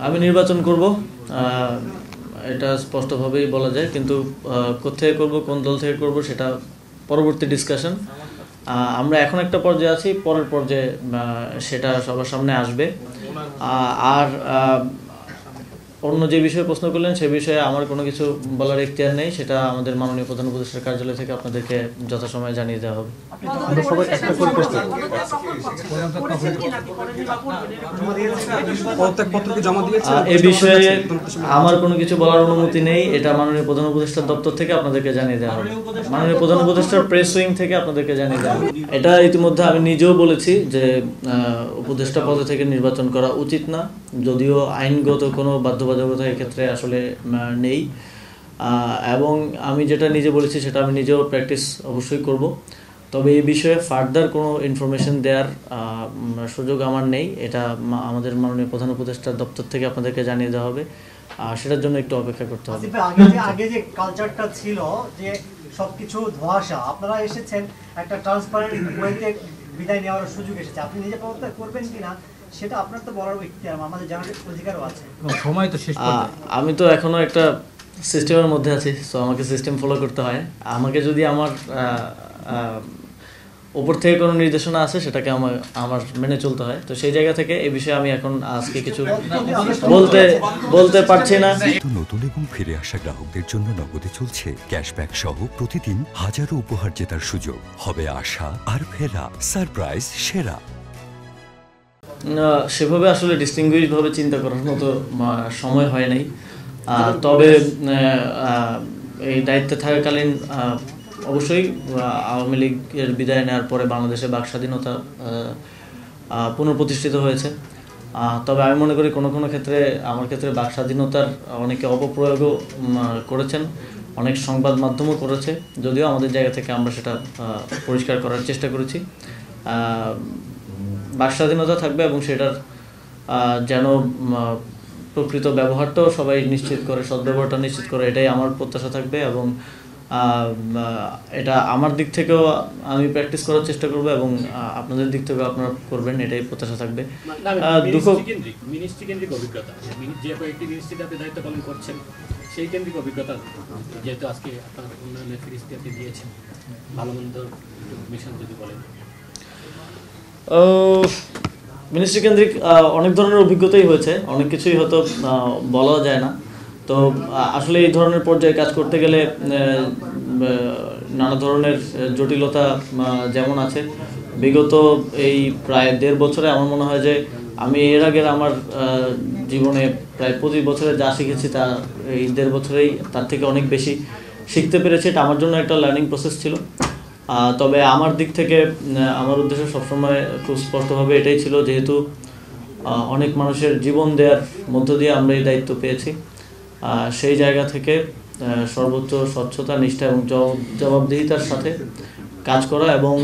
আমি নির্বাচন করব, এটা স্পষ্টভাবেই বলা যায়, কিন্তু কোথায় করব, কোন দল থেকে করব সেটা পরবর্তী ডিসকাশন। আমরা এখন একটা পর্যায়ে আছি, পরের পর্যায়ে সেটা সবার সামনে আসবে। আর অন্য যে বিষয়ে প্রশ্ন করলেন সে বিষয়ে আমার কোনো কিছু বলার এখতিয়ার নেই, সেটা আমাদের মাননীয় প্রধান উপদেষ্টার কার্যালয় থেকে আপনাদেরকে যথাসময়ে জানিয়ে দেওয়া হবে। এ বিষয়ে আমার কোনো কিছু বলার অনুমতি নেই, এটা মাননীয় প্রধান উপদেষ্টার দপ্তর থেকে আপনাদেরকে জানিয়ে দেওয়া হবে, মাননীয় প্রধান উপদেষ্টার প্রেস উইং থেকে আপনাদেরকে জানিয়ে দেওয়া হবে। এটা ইতিমধ্যে আমি নিজেও বলেছি যে উপদেষ্টা পদে থেকে নির্বাচন করা উচিত না, যদিও আইনগত কোনো বাধ্যবাধকতা এক্ষেত্রে আসলে নেই। এবং আমি যেটা নিজে বলেছি সেটা আমি নিজেও প্র্যাকটিস অবশ্যই করব, তবে এই বিষয়ে ফার্দার কোনো ইনফরমেশন দেওয়ার সুযোগ আমার নেই, এটা আমাদের মাননীয় প্রধান উপদেষ্টার দপ্তর থেকে আপনাদেরকে জানিয়ে দেওয়া হবে, সেটার জন্য একটু অপেক্ষা করতে হবে। আগে যে কালচারটা ছিল যে সবকিছু ধোঁয়াশা, আপনারা এসেছেন একটা ট্রান্সপারেন্ট ওয়েতে বিদায় নেওয়ার সুযোগ এসেছে, আপনি নিজে পদত্যাগ করবেন কিনা সেটা আপনার তো বলার ইখতিয়ার, আমাদের জানার অধিকারও আছে। সময় তো শেষ, আমি তো এখনো একটা সিস্টেমের মধ্যে আছি, সো আমাকে সিস্টেম ফলো করতে হয়। আমাকে যদি আমার উপর থেকে কোনো নির্দেশনা আছে সেটাকে আমার মেনে চলতে হয়, তো সেই জায়গা থেকে এই বিষয়ে আমি এখন আজকে কিছু বলতে পারছি না। নতুন এবং ফিরে আসা গ্রাহকদের জন্য নগদে চলছে ক্যাশব্যাক সহ প্রতিদিন হাজারো উপহার জেতার সুযোগ। হবে আশা আর ফেরা সারপ্রাইজ সেরা। সেভাবে আসলে ডিস্টিংগুইশ ভাবে চিন্তা করার মতো সময় হয় নাই, তবে এই দায়িত্বে থাকাকালীন অবশ্যই আওয়ামী লীগের বিদায় নেওয়ার পরে বাংলাদেশে বাক স্বাধীনতা পুনঃপ্রতিষ্ঠিত হয়েছে, তবে আমি মনে করি কোনো কোনো ক্ষেত্রে আমার ক্ষেত্রে বাক স্বাধীনতার অনেকে অপপ্রয়োগও করেছেন, অনেক সংবাদ মাধ্যমও করেছে, যদিও আমাদের জায়গা থেকে আমরা সেটা পরিষ্কার করার চেষ্টা করেছি। বাক স্বাধীনতা থাকবে এবং সেটার যেন প্রকৃত ব্যবহারটাও সবাই নিশ্চিত করে, সদ্ব্যবহারটা নিশ্চিত করে, এটাই আমার প্রত্যাশা থাকবে। এবং এটা আমার দিক থেকেও আমি প্র্যাকটিস করার চেষ্টা করব এবং আপনাদের দিক থেকেও আপনারা করবেন, এটাই প্রত্যাশা থাকবে। মিনিস্ট্রি কেন্দ্রিক অভিজ্ঞতা, যে কয়েকটি মিনিস্ট্রিতে আপনি দায়িত্ব পালন করছেন, সেই কেন্দ্রিক অভিজ্ঞতা যেহেতু আজকে আপনার উন্নয়নের ফিরিস্তি আপনি দিয়েছেন, ভালো মন্দ মিশন যদি বলেন। মিনিস্ট্রি কেন্দ্রিক অনেক ধরনের অভিজ্ঞতাই হয়েছে, অনেক কিছুই হয়তো বলা যায় না। তো আসলে এই ধরনের পর্যায়ে কাজ করতে গেলে নানা ধরনের জটিলতা যেমন আছে, বিগত এই প্রায় 1.5 বছরে আমার মনে হয় যে আমি এর আগের আমার জীবনে প্রায় 25 বছরে যা শিখেছি তা এই 1.5 বছরেই তার থেকে অনেক বেশি শিখতে পেরেছি। এটা আমার জন্য একটা লার্নিং প্রসেস ছিল, তবে আমার দিক থেকে আমার উদ্দেশ্য সবসময় খুব স্পষ্টভাবে এটাই ছিল, যেহেতু অনেক মানুষের জীবন দেওয়ার মধ্য দিয়ে আমরা এই দায়িত্ব পেয়েছি, সেই জায়গা থেকে সর্বোচ্চ স্বচ্ছতা, নিষ্ঠা এবং জবাবদিহিতার সাথে কাজ করা এবং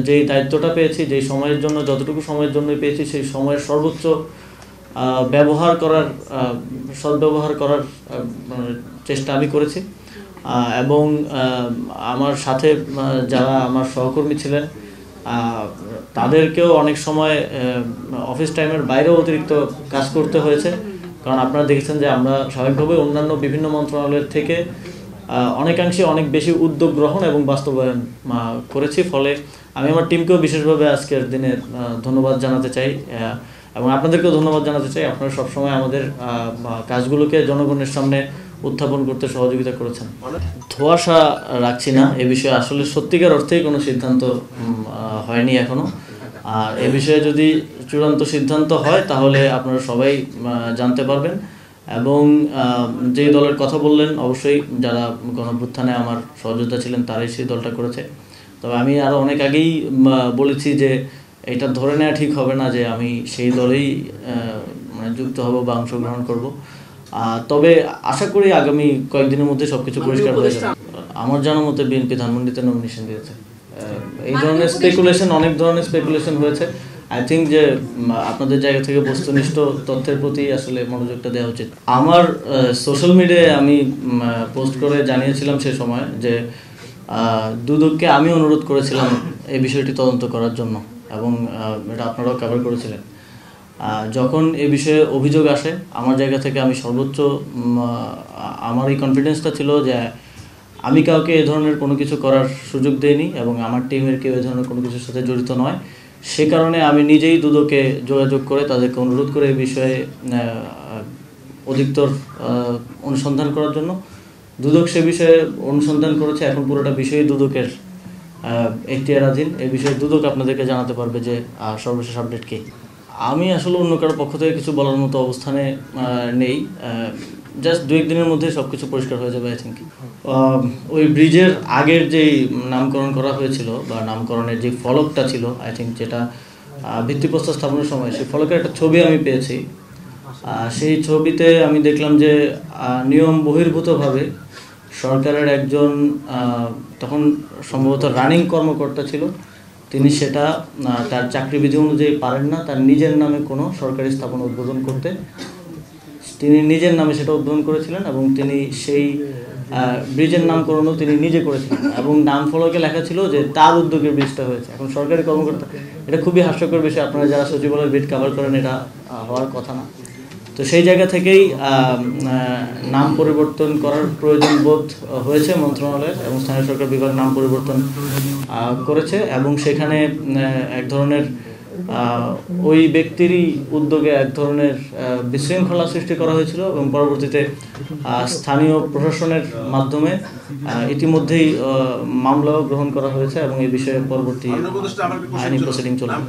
যেই দায়িত্বটা পেয়েছি, যেই সময়ের জন্য, যতটুকু সময়ের জন্য পেয়েছি, সেই সময়ের সর্বোচ্চ ব্যবহার করার, সদ্ব্যবহার করার চেষ্টা আমি করেছি। এবং আমার সাথে যারা আমার সহকর্মী ছিলেন তাদেরকেও অনেক সময় অফিস টাইমের বাইরেও অতিরিক্ত কাজ করতে হয়েছে, কারণ আপনারা দেখেছেন যে আমরা স্বাভাবিকভাবে অন্যান্য বিভিন্ন মন্ত্রণালয়ের থেকে অনেকাংশে অনেক বেশি উদ্যোগ গ্রহণ এবং বাস্তবায়ন করেছি। ফলে আমি আমার টিমকেও বিশেষভাবে আজকের দিনে ধন্যবাদ জানাতে চাই এবং আপনাদেরকেও ধন্যবাদ জানাতে চাই। আপনারা সবসময় আমাদের কাজগুলোকে জনগণের সামনে উত্থাপন করতে সহযোগিতা করেছেন। ধোঁয়াশা রাখছি না, এ বিষয়ে আসলে সত্যিকার অর্থেই কোনো সিদ্ধান্ত হয়নি এখনো। আর এ বিষয়ে যদি চূড়ান্ত সিদ্ধান্ত হয় তাহলে আপনারা সবাই জানতে পারবেন। এবং যেই দলের কথা বললেন, অবশ্যই যারা গণঅভ্যুত্থানে আমার সহযোদ্ধা ছিলেন তারাই সেই দলটা করেছে। তবে আমি আরও অনেক আগেই বলেছি যে এটা ধরে নেওয়া ঠিক হবে না যে আমি সেই দলেই যুক্ত হব বা অংশগ্রহণ করব। তবে আশা করি আগামী কয়েকদিনের মধ্যে সবকিছু পরিষ্কার হয়ে যাবে। আমার জানার মতে বিএনপি ধানমন্ডিতে নমিনেশন দিয়েছে। এই ধরনের স্পেকুলেশন, অনেক ধরনের স্পেকুলেশন হয়েছে। আই থিঙ্ক যে আপনাদের জায়গা থেকে বস্তুনিষ্ঠ তথ্যের প্রতি আসলে মনোযোগটা দেওয়া উচিত। আমার সোশ্যাল মিডিয়ায় আমি পোস্ট করে জানিয়েছিলাম সে সময় যে দুদককে আমি অনুরোধ করেছিলাম এই বিষয়টি তদন্ত করার জন্য, এবং এটা আপনারাও কভার করেছিলেন। যখন এ বিষয়ে অভিযোগ আসে আমার জায়গা থেকে আমি সর্বোচ্চ আমার এই কনফিডেন্সটা ছিল যে আমি কাউকে এ ধরনের কোনো কিছু করার সুযোগ দেইনি এবং আমার টিমের কেউ এ ধরনের কোনো কিছুর সাথে জড়িত নয়। সে কারণে আমি নিজেই দুদকে যোগাযোগ করে তাদেরকে অনুরোধ করে এই বিষয়ে অধিকতর অনুসন্ধান করার জন্য। দুদক সে বিষয়ে অনুসন্ধান করেছে, এখন পুরোটা বিষয়ই দুদকের এখতিয়ারাধীন। এই বিষয়ে দুদক আপনাদেরকে জানাতে পারবে যে সর্বশেষ আপডেট কী। আমি আসলে অন্য কারোর পক্ষ থেকে কিছু বলার মতো অবস্থানে নেই। জাস্ট 2-1 দিনের মধ্যে সব কিছু পরিষ্কার হয়ে যাবে আই থিঙ্ক। ওই ব্রিজের আগের যেই নামকরণ করা হয়েছিল বা নামকরণের যে ফলকটা ছিল আই থিঙ্ক, যেটা ভিত্তিপ্রস্তর স্থাপনের সময় সেই ফলকের একটা ছবি আমি পেয়েছি। সেই ছবিতে আমি দেখলাম যে নিয়ম বহির্ভূতভাবে সরকারের একজন তখন সম্ভবত রানিং কর্মকর্তা ছিল, তিনি সেটা তার চাকরিবিধি অনুযায়ী পারেন না তার নিজের নামে কোনো সরকারি স্থাপনা উদ্বোধন করতে। তিনি নিজের নামে সেটা উদ্বোধন করেছিলেন এবং তিনি সেই ব্রিজের নামকরণও তিনি নিজে করেছিলেন এবং নাম ফলকে লেখা ছিল যে তার উদ্যোগে ব্রিজটা হয়েছে। এখন সরকারি কর্মকর্তা, এটা খুবই হাস্যকর বিষয়। আপনারা যারা সচিবালয়ের ব্রিজ কভার করেন, এটা হওয়ার কথা না। তো সেই জায়গা থেকেই নাম পরিবর্তন করার প্রয়োজন বোধ হয়েছে মন্ত্রণালয়ের এবং স্থানীয় সরকার বিভাগ নাম পরিবর্তন করেছে এবং সেখানে এক ধরনের ওই ব্যক্তিরই উদ্যোগে এক ধরনের বিশৃঙ্খলা সৃষ্টি করা হয়েছিল এবং পরবর্তীতে স্থানীয় প্রশাসনের মাধ্যমে ইতিমধ্যেই মামলাও গ্রহণ করা হয়েছে এবং এই বিষয়ে পরবর্তী আইনি প্রসিডিং চলবে।